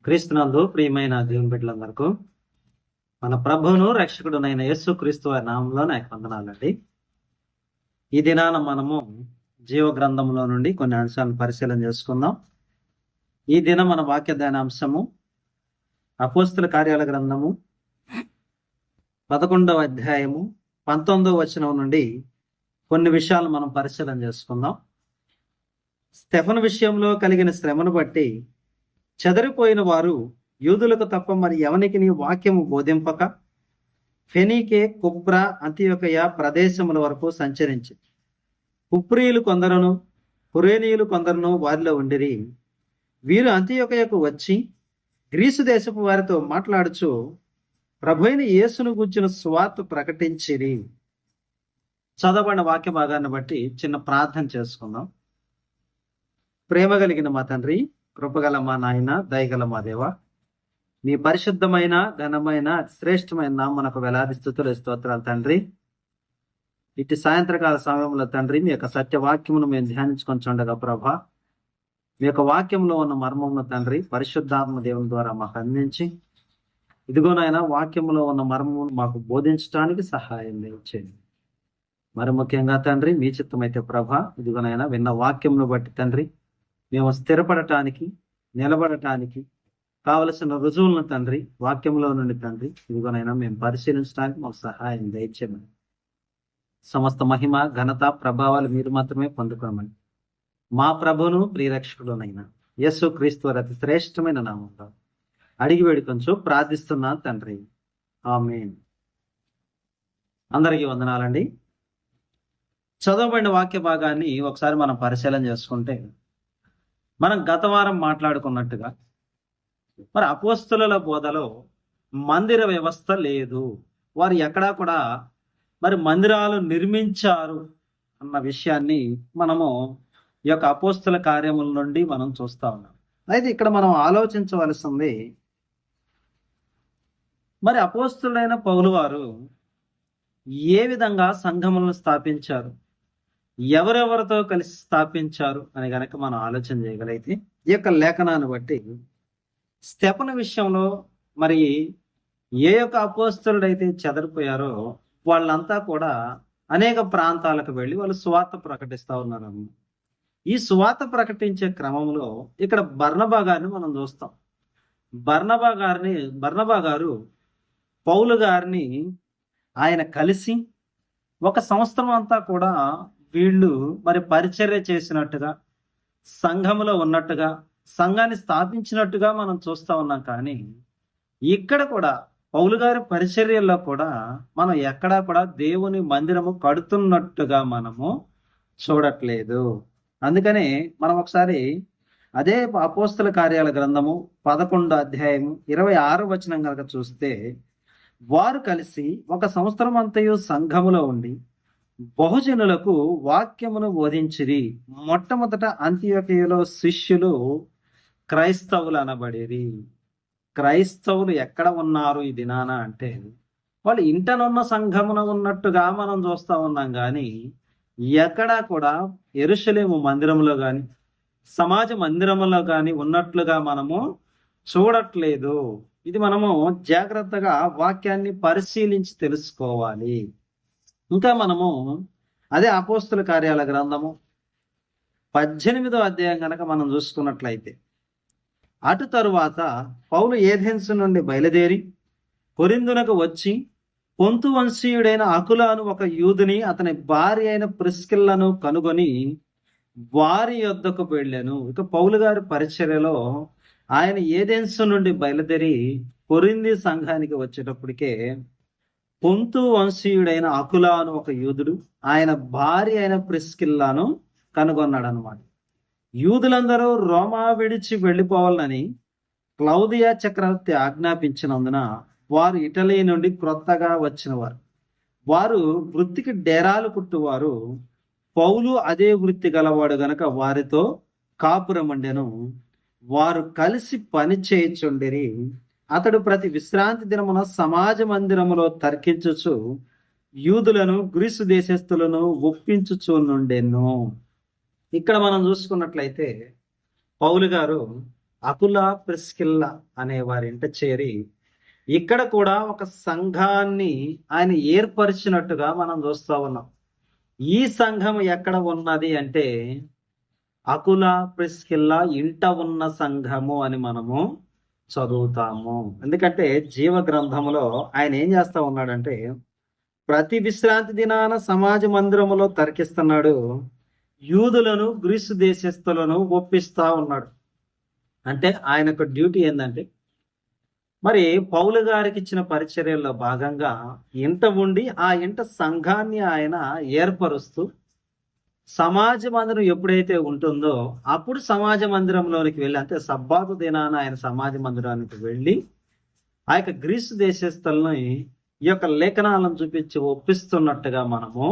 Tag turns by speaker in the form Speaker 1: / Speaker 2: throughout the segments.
Speaker 1: క్రీస్తునందు ప్రియమైన దేవుని బిడ్డలందరకు మన ప్రభువును రక్షకుడునైన యేసు క్రీస్తు వారి నామంలో నాకు వందనాలండి. ఈ దినాన మనము జీవ గ్రంథంలో నుండి కొన్ని అంశాలను పరిశీలన చేసుకుందాం. ఈ దినం మన వాక్య ధ్యానాంశము అపోస్తుల కార్యాల గ్రంథము 11వ అధ్యాయము 19వ వచనం నుండి కొన్ని విషయాలు మనం పరిశీలన చేసుకుందాం. స్టెఫను విషయంలో కలిగిన శ్రమను బట్టి చెదరిపోయిన వారు యూదులకు తప్ప మరి ఎవనికి నీ వాక్యము బోధింపక ఫెనీకే, కుప్రా, అంతియొకయ ప్రదేశముల వరకు సంచరించి కుప్రీయులు కొందరును కురేనీయులు కొందరును వారిలో ఉండిరి. వీరు అంతియొకయకు వచ్చి గ్రీసు దేశపు వారితో మాట్లాడుచు ప్రభువైన యేసును గూర్చిన సువార్త ప్రకటించిరి. చదవబడిన వాక్య భాగాన్ని బట్టి చిన్న ప్రార్థన చేసుకుందాం. ప్రేమ కలిగిన మా తండ్రి, కృపగల మా నాయన, దయగల మా దేవ, మీ పరిశుద్ధమైన ఘనమైన శ్రేష్టమైన నామమునకు వేలాది స్తుతులు స్తోత్రాలు తండ్రి. ఇటు సాయంత్రకాల సమయంలో తండ్రి మీ యొక్క సత్యవాక్యమును మేము ధ్యానించుకొని చూడగా ప్రభా, మీ యొక్క వాక్యంలో ఉన్న మర్మమును తండ్రి పరిశుద్ధాత్మ దేవుని ద్వారా మాకు అందించి ఇదిగోనైనా వాక్యంలో ఉన్న మర్మమును మాకు బోధించడానికి సహాయం చేయండి. మరి ముఖ్యంగా తండ్రి మీ చిత్తమైతే ప్రభా, ఇదిగోనైనా విన్న వాక్యమును బట్టి తండ్రి మేము స్థిరపడటానికి నిలబడటానికి కావలసిన రుజువులను తండ్రి వాక్యంలో నుండి తండ్రి ఇదిగోనైనా మేము పరిశీలించడానికి మాకు సహాయం దయచేయమని, సమస్త మహిమ ఘనత ప్రభావాలు మీరు మాత్రమే పొందుకోమని మా ప్రభువును ప్రియరక్షకుడునైనా యేసు క్రీస్తు వారి అతి శ్రేష్టమైన నామంలో అడిగి వేడుకొంచు ప్రార్థిస్తున్నా తండ్రి, ఆమేన్. అందరికీ వందనాలండి. చదవబడిన వాక్య భాగాన్ని ఒకసారి మనం పరిశీలన చేసుకుంటే, మనం గత వారం మాట్లాడుకున్నట్టుగా మరి అపోస్తలుల బోధలో మందిర వ్యవస్థ లేదు. వారు ఎక్కడా కూడా మరి మందిరాలు నిర్మించారు అన్న విషయాన్ని మనము ఈ యొక్క అపోస్తల కార్యముల నుండి మనం చూస్తా ఉన్నాం. అయితే ఇక్కడ మనం ఆలోచించవలసింది, మరి అపోస్తలుడైన పౌలు వారు ఏ విధంగా సంఘములను స్థాపించారు, ఎవరెవరితో కలిసి స్థాపించారు అని గనక మనం ఆలోచన చేయగలిగితే ఈ యొక్క లేఖనాన్ని బట్టి స్టెఫను విషయంలో మరి ఏ యొక్క అపోస్తలుడైతే చెదరిపోయారో వాళ్ళంతా కూడా అనేక ప్రాంతాలకు వెళ్ళి వాళ్ళు సువార్త ప్రకటిస్తూ ఉన్నారు. ఈ సువార్త ప్రకటించే క్రమంలో ఇక్కడ బర్నబా గారిని మనం చూస్తాం. బర్నబా గారు పౌలు గారిని ఆయన కలిసి ఒక సంవత్సరం అంతా కూడా వీళ్ళు మరి పరిచర్య చేసినట్టుగా, సంఘములో ఉన్నట్టుగా, సంఘాన్ని స్థాపించినట్టుగా మనం చూస్తా ఉన్నాం. కానీ ఇక్కడ కూడా పౌలు గారి పరిచర్యల్లో కూడా మనం ఎక్కడా కూడా దేవుని మందిరము కడుతున్నట్టుగా మనము చూడట్లేదు. అందుకనే మనం ఒకసారి అదే అపోస్తల కార్యాల గ్రంథము 11వ అధ్యాయము 26వ వచనం కనుక చూస్తే, వారు కలిసి ఒక సంవత్సరం అంతయు సంఘములో ఉండి బహుజనులకు వాక్యమును బోధించిరి. మొట్టమొదట అంతియొకయలో శిష్యులు క్రైస్తవులు అనబడేది. క్రైస్తవులు ఎక్కడ ఉన్నారు ఈ దినాన అంటే, వాళ్ళు ఇంటనున్న సంఘమున ఉన్నట్టుగా మనం చూస్తా ఉన్నాం. కానీ ఎక్కడా కూడా యెరూషలేము మందిరంలో కానీ సమాజ మందిరములో కానీ ఉన్నట్లుగా మనము చూడట్లేదు. ఇది మనము జాగ్రత్తగా వాక్యాన్ని పరిశీలించి తెలుసుకోవాలి. ఇంకా మనము అదే అపోస్తల కార్యాల గ్రంథము 18వ అధ్యాయం కనుక మనం చూసుకున్నట్లయితే, అటు తరువాత పౌలు ఏథెన్సు నుండి బయలుదేరి కొరింథునకు వచ్చి పొంతు వంశీయుడైన అకులాను ఒక యూదుని అతని భార్య అయిన ప్రిస్కిల్లను కనుగొని వారి యొద్దకు వెళ్ళాను. ఇక పౌలు గారి పరిచర్యలో ఆయన ఏథెన్సు నుండి బయలుదేరి కొరింథీ సంఘానికి వచ్చేటప్పటికే పొంతు వంశీయుడైన అకులాను ఒక యూదుడు ఆయన భార్య అయిన ప్రిస్కిల్లాను కనుగొన్నాడు అనమాట. యూదులందరూ రోమా విడిచి వెళ్ళిపోవాలని క్లౌదియా చక్రవర్తి ఆజ్ఞాపించినందున వారు ఇటలీ నుండి క్రొత్తగా వచ్చిన వారు వృత్తికి డేరాలు కుట్టువారు. పౌలు అదే వృత్తి గలవాడు గనక వారితో కాపురమండెను. వారు కలిసి పని చేయుచుండిరి. అతడు ప్రతి విశ్రాంతి దినమున సమాజ మందిరములో తర్కించుచు యూదులను గ్రీసు దేశస్థులను ఒప్పించుచు నుండెను. ఇక్కడ మనం చూసుకున్నట్లయితే పౌలు గారు అకుల ప్రిస్కిల్ల అనే వారి ఇంట చేరి ఇక్కడ కూడా ఒక సంఘాన్ని ఆయన ఏర్పరిచినట్టుగా మనం చూస్తా ఉన్నాం. ఈ సంఘం ఎక్కడ ఉన్నది అంటే అకుల ప్రిస్కిల్ల ఇంట ఉన్న సంఘము అని మనము చదువుతాము. ఎందుకంటే జీవ గ్రంథములో ఆయన ఏం చేస్తా ఉన్నాడంటే ప్రతి విశ్రాంతి దినాన సమాజ మందిరములో తర్కిస్తున్నాడు, యూదులను గ్రీసు దేశస్థులను ఒప్పిస్తా ఉన్నాడు. అంటే ఆయనకు డ్యూటీ ఏంటంటే మరి పౌలు గారికి ఇచ్చిన పరిచర్యల్లో భాగంగా ఇంట ఉండి ఆ ఇంట సంఘాన్ని ఆయన ఏర్పరుస్తూ సమాజ మందిరం ఎప్పుడైతే ఉంటుందో అప్పుడు సమాజ మందిరంలోనికి వెళ్ళి, అంటే సబ్బాతు దినాన ఆయన సమాజ మందిరానికి వెళ్ళి ఆ యొక్క గ్రీసు దేశస్థులని ఈ యొక్క లేఖనాలను చూపించి ఒప్పిస్తున్నట్టుగా మనము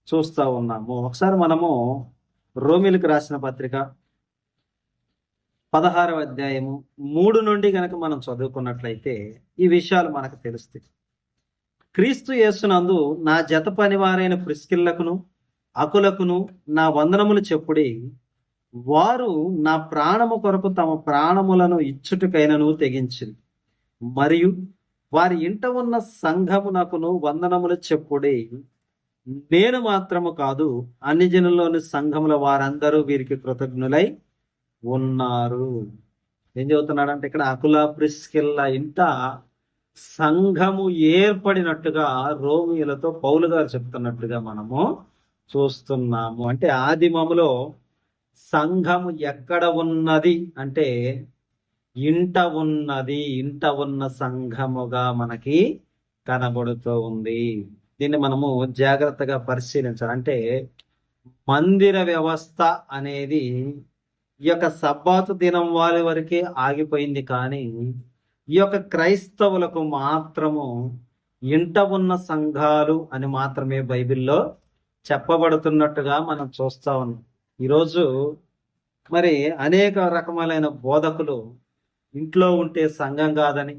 Speaker 1: చూస్తూ ఉన్నాము. ఒకసారి మనము రోమిలకు రాసిన పత్రిక 16వ అధ్యాయము 3 నుండి గనక మనం చదువుకున్నట్లయితే ఈ విషయాలు మనకు తెలుస్తాయి. క్రీస్తు యేసునందు నా జత పనివారైన ప్రిస్కిల్లకును అకులకును నా వందనములు చెప్పుడి, వారు నా ప్రాణము కొరకు తమ ప్రాణములను ఇచ్చుటకైనను తెగించింది, మరియు వారి ఇంట ఉన్న సంఘమునకును వందనములు చెప్పుడి. నేను మాత్రము కాదు, అన్ని జనుల్లోని సంఘముల వారందరూ వీరికి కృతజ్ఞులై ఉన్నారు. ఏం చెబుతున్నాడంటే ఇక్కడ అకుల ప్రిస్కిల్ల ఇంట సంఘము ఏర్పడినట్టుగా రోమిలతో పౌలు గారు చెప్తున్నట్టుగా మనము చూస్తున్నాము. అంటే ఆదిమములో సంఘము ఎక్కడ ఉన్నది అంటే ఇంట ఉన్నది, ఇంట ఉన్న సంఘముగా మనకి కనబడుతూ ఉంది. దీన్ని మనము జాగ్రత్తగా పరిశీలించాలి. అంటే మందిర వ్యవస్థ అనేది ఈ యొక్క సబ్బాతు దినం వారి వరకే ఆగిపోయింది, కానీ ఈ యొక్క క్రైస్తవులకు మాత్రము ఇంట ఉన్న సంఘాలు అని మాత్రమే బైబిల్లో చెప్పబడుతున్నట్టుగా మనం చూస్తా ఉన్నాం. ఈరోజు మరి అనేక రకములైన బోధకులు ఇంట్లో ఉంటే సంఘం కాదని,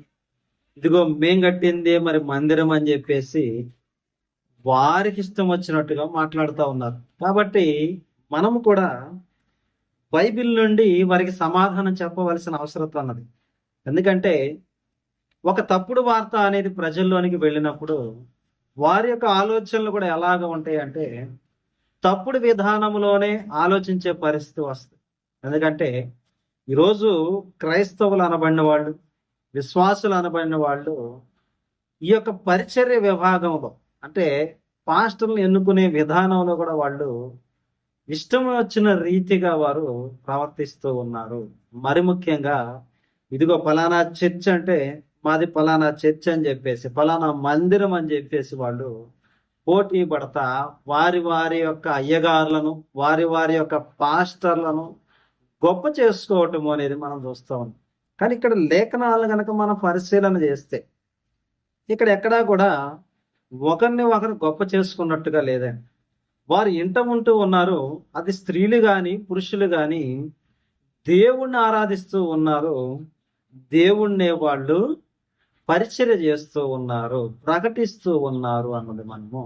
Speaker 1: ఇదిగో మేం కట్టిందే మరి మందిరం అని చెప్పేసి వారికి ఇష్టం వచ్చినట్టుగా మాట్లాడుతూ ఉన్నారు. కాబట్టి మనము కూడా బైబిల్ నుండి వారికి సమాధానం చెప్పవలసిన అవసరం ఉన్నది. ఎందుకంటే ఒక తప్పుడు వార్త అనేది ప్రజల్లోనికి వెళ్ళినప్పుడు వారి యొక్క ఆలోచనలు కూడా ఎలాగ ఉంటాయి అంటే తప్పుడు విధానంలోనే ఆలోచించే పరిస్థితి వస్తుంది. ఎందుకంటే ఈరోజు క్రైస్తవులు అనబడిన వాళ్ళు, విశ్వాసులు అనబడిన వాళ్ళు ఈ యొక్క పరిచర్య విభాగంలో, అంటే పాస్టర్లను ఎన్నుకునే విధానంలో కూడా వాళ్ళు ఇష్టం వచ్చిన రీతిగా వారు ప్రవర్తిస్తూ ఉన్నారు. మరి ముఖ్యంగా ఇదిగో ఫలానా చర్చ్ అంటే మాది ఫలానా చర్చ్ అని చెప్పేసి, ఫలానా మందిరం అని చెప్పేసి వాళ్ళు పోటీ పడతా వారి వారి యొక్క అయ్యగారులను, వారి వారి యొక్క పాస్టర్లను గొప్ప చేసుకోవటం అనేది మనం చూస్తూ ఉన్నాం. కానీ ఇక్కడ లేఖనాలు కనుక మనం పరిశీలన చేస్తే ఇక్కడ ఎక్కడా కూడా ఒకరిని ఒకరు గొప్ప చేసుకున్నట్టుగా లేదండి. వారు ఇంట ఉంటూ ఉన్నారు, అది స్త్రీలు కానీ పురుషులు కానీ దేవుణ్ణి ఆరాధిస్తూ ఉన్నారు, దేవుణ్ణే వాళ్ళు పరిచర్య చేస్తూ ఉన్నారు, ప్రకటిస్తూ ఉన్నారు అన్నది మనము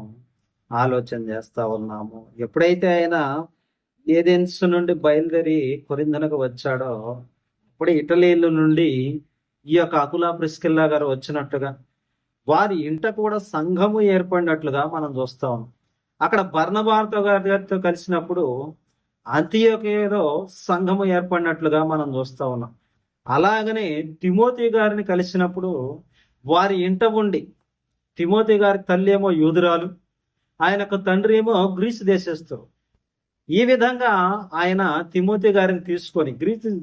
Speaker 1: ఆలోచన చేస్తూ ఉన్నాము. ఎప్పుడైతే ఆయన ఏథెన్స్ నుండి బయలుదేరి కొరింథనుకు వచ్చాడో అప్పుడు ఇటలీల నుండి ఈ యొక్క అకుల ప్రిస్కిల్లా గారు వచ్చినట్టుగా వారి ఇంట కూడా సంఘము ఏర్పడినట్లుగా మనం చూస్తా ఉన్నాం. అక్కడ బర్నబాతో గారితో కలిసినప్పుడు అంతియోకియలో సంఘము ఏర్పడినట్లుగా మనం చూస్తా ఉన్నాం. అలాగనే తిమోతి గారిని కలిసినప్పుడు వారి ఇంట ఉండి, తిమోతి గారి తల్లి ఏమో యూదురాలు, ఆయనకు తండ్రి ఏమో గ్రీసు దేశస్థుడు. ఈ విధంగా ఆయన తిమోతి గారిని తీసుకొని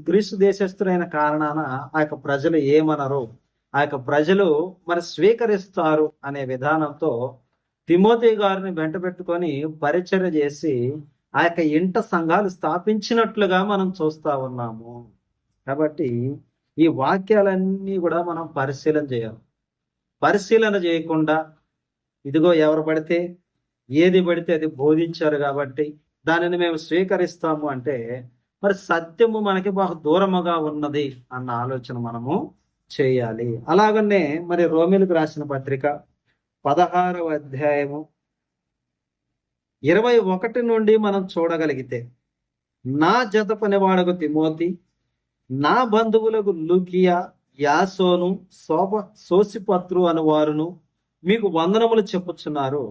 Speaker 1: గ్రీసు దేశస్థుడైన కారణాన ఆ యొక్క ప్రజలు ఏమనరు, ఆ యొక్క ప్రజలు మరి స్వీకరిస్తారు అనే విధానంతో తిమోతి గారిని వెంట పెట్టుకొని పరిచర్య చేసి ఆ యొక్క ఇంట సంఘాలు స్థాపించినట్లుగా మనం చూస్తా ఉన్నాము. కాబట్టి ఈ వాక్యాలన్నీ కూడా మనం పరిశీలన చేయాలి. పరిశీలన చేయకుండా ఇదిగో ఎవరు పడితే ఏది పడితే అది బోధించారు కాబట్టి దానిని మేము స్వీకరిస్తాము అంటే మరి సత్యము మనకి బాగా దూరముగా ఉన్నది అన్న ఆలోచన మనము చేయాలి. అలాగనే మరి రోమిలకు రాసిన పత్రిక 16వ అధ్యాయము 21 నుండి మనం చూడగలిగితే నా జత పనివాడకు తిమోతి, నా బంధువులకు లూకియా, యాసోను, సోసిపత్రు అను వారును మీకు వందనములు చెప్పుచున్నారు.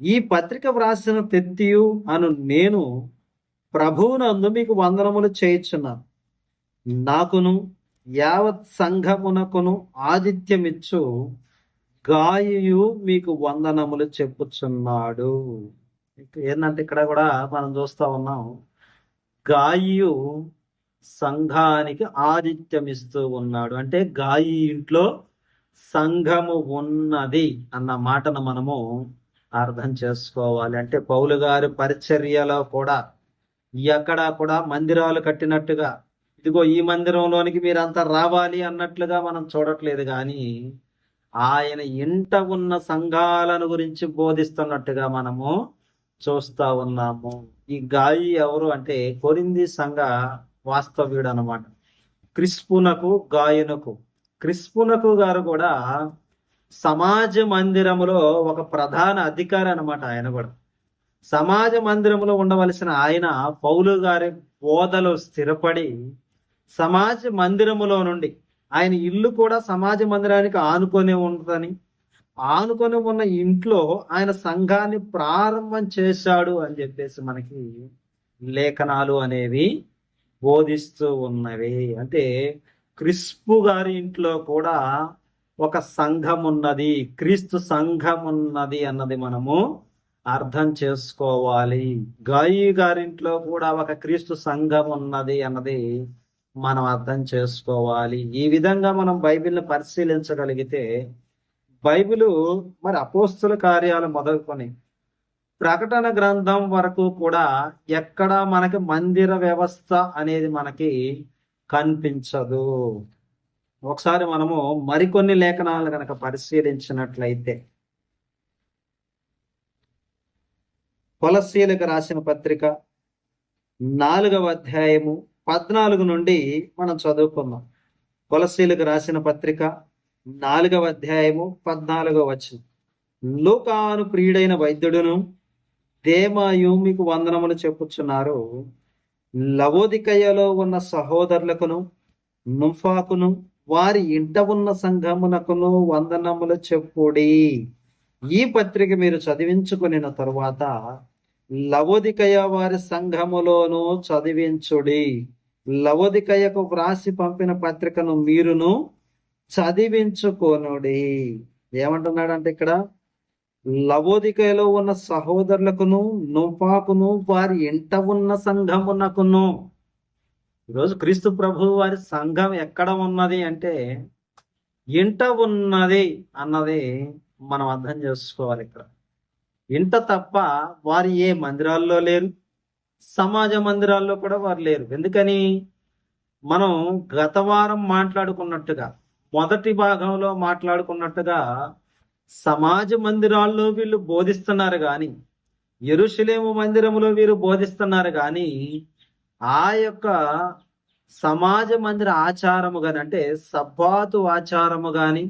Speaker 1: ఈ పత్రిక వ్రాసిన తెత్తియు అను నేను ప్రభువునందు మీకు వందనములు చేయుచున్నాను. నాకును యావత్ సంఘమునకును ఆతిథ్యమిచ్చు గాయు మీకు వందనములు చెప్పుచున్నాడు. ఏంటంటే ఇక్కడ కూడా మనం చూస్తా ఉన్నాం, గాయు సంఘానికి ఆతిథ్యం ఇస్తూ ఉన్నాడు. అంటే గాయి ఇంట్లో సంఘము ఉన్నది అన్న మాటను మనము అర్థం చేసుకోవాలి. అంటే పౌలు గారి పరిచర్యలో కూడా ఎక్కడా కూడా మందిరాలు కట్టినట్టుగా, ఇదిగో ఈ మందిరంలోనికి మీరంతా రావాలి అన్నట్లుగా మనం చూడట్లేదు, కానీ ఆయన ఇంట ఉన్న సంఘాలను గురించి బోధిస్తున్నట్టుగా మనము చూస్తా ఉన్నాము. ఈ గాయి ఎవరు అంటే కొరింథీ సంఘ వాస్తవ్యుడు అనమాట. క్రిస్పునకు గారు కూడా సమాజ మందిరములో ఒక ప్రధాన అధికారి అనమాట. ఆయన కూడా సమాజ మందిరంలో ఉండవలసిన ఆయన పౌలు గారి బోధలో స్థిరపడి సమాజ మందిరములో నుండి, ఆయన ఇల్లు కూడా సమాజ మందిరానికి ఆనుకొని ఉంటుందని, ఆనుకొని ఉన్న ఇంట్లో ఆయన సంఘాన్ని ప్రారంభం చేశాడు అని చెప్పేసి మనకి లేఖనాలు అనేవి బోధిస్తూ ఉన్నవి. అంటే క్రిస్పు గారి ఇంట్లో కూడా ఒక సంఘం ఉన్నది, క్రీస్తు సంఘం ఉన్నది అన్నది మనము అర్థం చేసుకోవాలి. గాయి గారింట్లో కూడా ఒక క్రీస్తు సంఘం ఉన్నది అన్నది మనం అర్థం చేసుకోవాలి. ఈ విధంగా మనం బైబిల్ని పరిశీలించగలిగితే బైబిలు మరి అపోస్తుల కార్యాలు మొదలుకొని ప్రకటన గ్రంథం వరకు కూడా ఎక్కడ మనకి మందిర వ్యవస్థ అనేది మనకి కనిపించదు. ఒకసారి మనము మరికొన్ని లేఖనాలు కనుక పరిశీలించినట్లయితే, కొలస్సీలకు రాసిన పత్రిక 4వ అధ్యాయము 14 నుండి మనం చదువుకుందాం. కొలస్సీలకు రాసిన పత్రిక 4వ అధ్యాయము 14వ వచనం. లూకాను ప్రియుడైన వైద్యుడును దేమాయు మీకు వందనములు చెప్పుచున్నారు. లవోదికయలో ఉన్న సహోదరులకును నుంఫాకును వారి ఇంట ఉన్న సంఘమునకును వందనములు చెప్పుడి. ఈ పత్రిక మీరు చదివించుకున్న తరువాత లవోదికయ వారి సంఘములోను చదివించుడి. లవోదికయకు వ్రాసి పంపిన పత్రికను మీరును చదివించుకొనుడి. ఏమంటున్నాడంటే ఇక్కడ లవోదికయలో ఉన్న సహోదరులకును నుంఫాకును వారి ఇంట ఉన్న సంఘమునకును. ఈరోజు క్రీస్తు ప్రభు వారి సంఘం ఎక్కడ ఉన్నది అంటే ఇంట ఉన్నది అన్నది మనం అర్థం చేసుకోవాలి. ఇక్కడ ఇంట తప్ప వారు ఏ మందిరాల్లో లేరు, సమాజ మందిరాల్లో కూడా వారు లేరు. ఎందుకని మనం గత వారం మాట్లాడుకున్నట్టుగా, మొదటి భాగంలో మాట్లాడుకున్నట్టుగా సమాజ మందిరాల్లో వీళ్ళు బోధిస్తున్నారు కానీ, యెరూషలేము మందిరములో వీరు బోధిస్తున్నారు కానీ, ఆ యొక్క సమాజ మందిర ఆచారము గాని, అంటే సబ్బాతు ఆచారము గాని,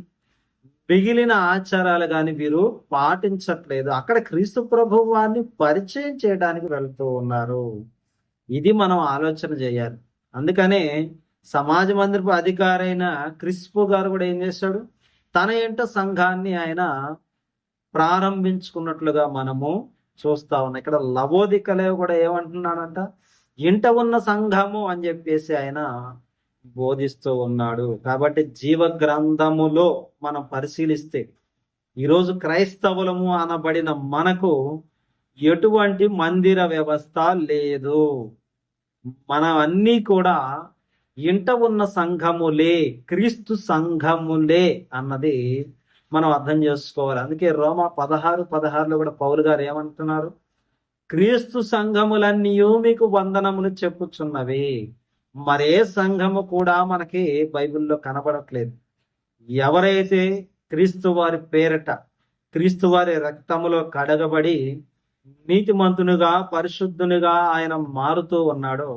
Speaker 1: మిగిలిన ఆచారాలు గాని వీరు పాటించట్లేదు. అక్కడ క్రీస్తు ప్రభువు వారిని పరిచయం చేయడానికి వెళ్తూ ఉన్నారు. ఇది మనం ఆలోచన చేయాలి. అందుకనే సమాజ మందిరపు అధికారైన క్రిస్పు గారు కూడా ఏం చేశాడు, తన ఇంట సంఘాన్ని ఆయన ప్రారంభించుకున్నట్లుగా మనము చూస్తా ఉన్నాం. ఇక్కడ లవోదికలో కూడా ఏమంటున్నాడంట, ఇంట ఉన్న సంఘము అని చెప్పేసి ఆయన బోధిస్తూ ఉన్నాడు. కాబట్టి జీవ గ్రంథములో మనం పరిశీలిస్తే ఈరోజు క్రైస్తవులము అనబడిన మనకు ఎటువంటి మందిర వ్యవస్థ లేదు. మనం అన్నీ కూడా ఇంట ఉన్న సంఘములే, క్రీస్తు సంఘములే అన్నది మనం అర్థం చేసుకోవాలి. అందుకే రోమా 16:16 కూడా పౌలు గారు ఏమంటున్నారు, క్రీస్తు సంఘములన్నీ మీకు వందనములు చెప్పుచున్నవి. మరే సంఘము కూడా మనకి బైబిల్లో కనబడట్లేదు. ఎవరైతే క్రీస్తు వారి పేరట, క్రీస్తు వారి రక్తములో కడగబడి నీతిమంతునిగా, పరిశుద్ధునిగా ఆయన మారుతూ ఉన్నాడో,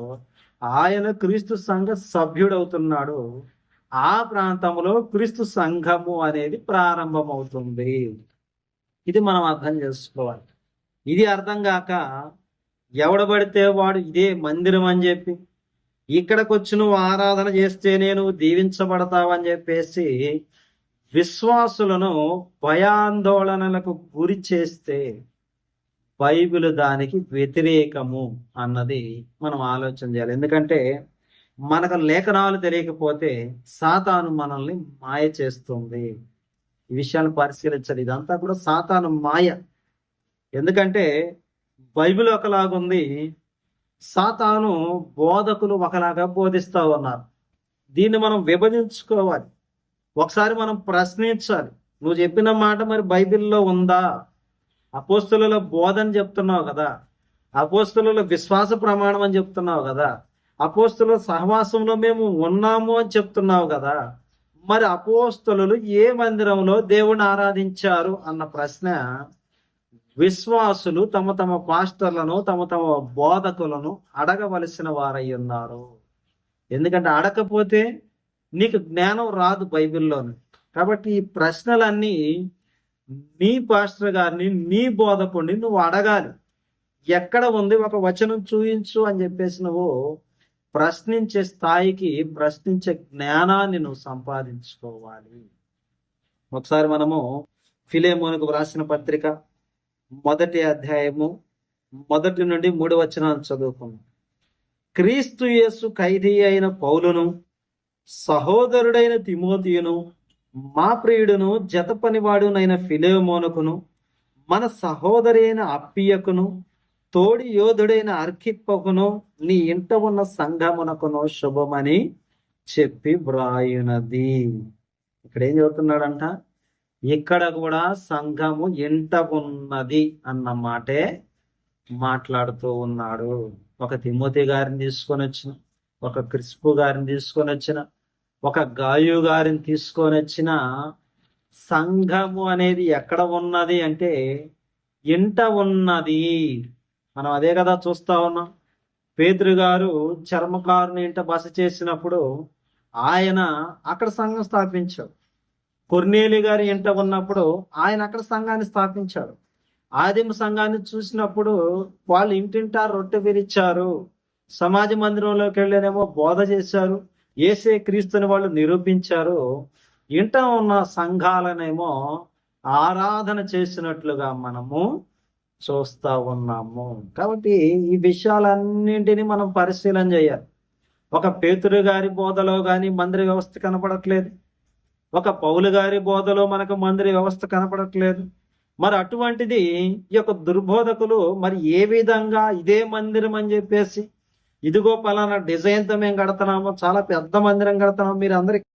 Speaker 1: ఆయన క్రీస్తు సంఘ సభ్యుడవుతున్నాడు. ఆ ప్రాంతంలో క్రీస్తు సంఘము అనేది ప్రారంభమవుతుంది. ఇది మనం అర్థం చేసుకోవాలి. ఇది అర్థం కాక ఎవడ పడితే వాడు ఇదే మందిరం అని చెప్పి, ఇక్కడికి వచ్చి నువ్వు ఆరాధన చేస్తేనే నువ్వు దీవించబడతావని చెప్పేసి విశ్వాసులను భయాందోళనలకు గురి చేస్తే బైబిల్ దానికి వ్యతిరేకము అన్నది మనం ఆలోచన చేయాలి. ఎందుకంటే మనకు లేఖనాలు తెలియకపోతే సాతాను మనల్ని మాయ చేస్తుంది. ఈ విషయాన్ని పరిశీలించాలి. ఇదంతా కూడా సాతాను మాయ. ఎందుకంటే బైబిల్ ఒకలాగుంది, సాతాను బోధకులు ఒకలాగా బోధిస్తా ఉన్నారు. దీన్ని మనం విభజించుకోవాలి. ఒకసారి మనం ప్రశ్నించాలి, నువ్వు చెప్పిన మాట మరి బైబిల్లో ఉందా? అపోస్తుల బోధన చెప్తున్నావు కదా, అపోస్తుల విశ్వాస ప్రమాణం అని చెప్తున్నావు కదా, అపోస్తుల సహవాసంలో మేము ఉన్నాము అని చెప్తున్నావు కదా, మరి అపోస్తులు ఏ మందిరంలో దేవుణ్ణి ఆరాధించారు అన్న ప్రశ్న విశ్వాసులు తమ తమ పాస్టర్లను తమ తమ బోధకులను అడగవలసిన వారై ఉన్నారు. ఎందుకంటే అడగకపోతే నీకు జ్ఞానం రాదు బైబిల్లోని. కాబట్టి ఈ ప్రశ్నలన్నీ నీ పాస్టర్ గారిని నీ బోధకుడిని నువ్వు అడగాలి. ఎక్కడ ఉంది ఒక వచనం చూయించు అని చెప్పేసి నువ్వు ప్రశ్నించే స్థాయికి, ప్రశ్నించే జ్ఞానాన్ని నువ్వు సంపాదించుకోవాలి. ఒకసారి మనము ఫిలెమోనుకు వ్రాసిన పత్రిక 1వ అధ్యాయము 1 నుండి 3 వచనాలు చదువుకున్నాం. క్రీస్తు యేసు ఖైదీ అయిన పౌలును, సహోదరుడైన తిమోతియును, మా ప్రియుడును జత పనివాడునైన ఫిలెమోనుకును, మన సహోదరి అయిన అప్పియకును, తోడి యోధుడైన అర్కిప్పకును, నీ ఇంట ఉన్న సంఘమునకును శుభమని చెప్పి వ్రాయునది. ఇక్కడ ఏం చెబుతున్నాడంట? ఇక్కడ కూడా సంఘము ఇంట ఉన్నది అన్న మాటే మాట్లాడుతూ ఉన్నాడు. ఒక తిమోతి గారిని తీసుకొని వచ్చిన, ఒక క్రిస్పు గారిని తీసుకొని వచ్చిన, ఒక గాయు గారిని తీసుకొని వచ్చిన సంఘము అనేది ఎక్కడ ఉన్నది అంటే ఇంట ఉన్నది. మనం అదే కదా చూస్తా ఉన్నాం. పేతురు గారు చర్మకారుని ఇంట బస చేసినప్పుడు ఆయన అక్కడ సంఘం స్థాపించాడు. కొర్నేలి గారి ఇంట ఉన్నప్పుడు ఆయన అక్కడ సంఘాన్ని స్థాపించాడు. ఆదిమ సంఘాన్ని చూసినప్పుడు వాళ్ళు ఇంటింటా రొట్టె విరిచారు, సమాజ మందిరంలోకి వెళ్ళేనేమో బోధ చేశారు, యేసే క్రీస్తుని వాళ్ళు నిరూపించారు. ఇంట ఉన్న సంఘాలనేమో ఆరాధన చేసినట్లుగా మనము చూస్తా ఉన్నాము. కాబట్టి ఈ విషయాలన్నింటినీ మనం పరిశీలన చేయాలి. ఒక పేతురు గారి బోధలో కానీ మందిర వ్యవస్థ కనపడట్లేదు, ఒక పౌలు గారి బోధలో మనకు మందిర వ్యవస్థ కనపడట్లేదు. మరి అటువంటిది ఈ యొక్క దుర్బోధకులు మరి ఏ విధంగా ఇదే మందిరం అని చెప్పేసి, ఇదిగో పలానా డిజైన్తో మేము కడుతున్నాము, చాలా పెద్ద మందిరం కడుతున్నాము, మీరు అందరికి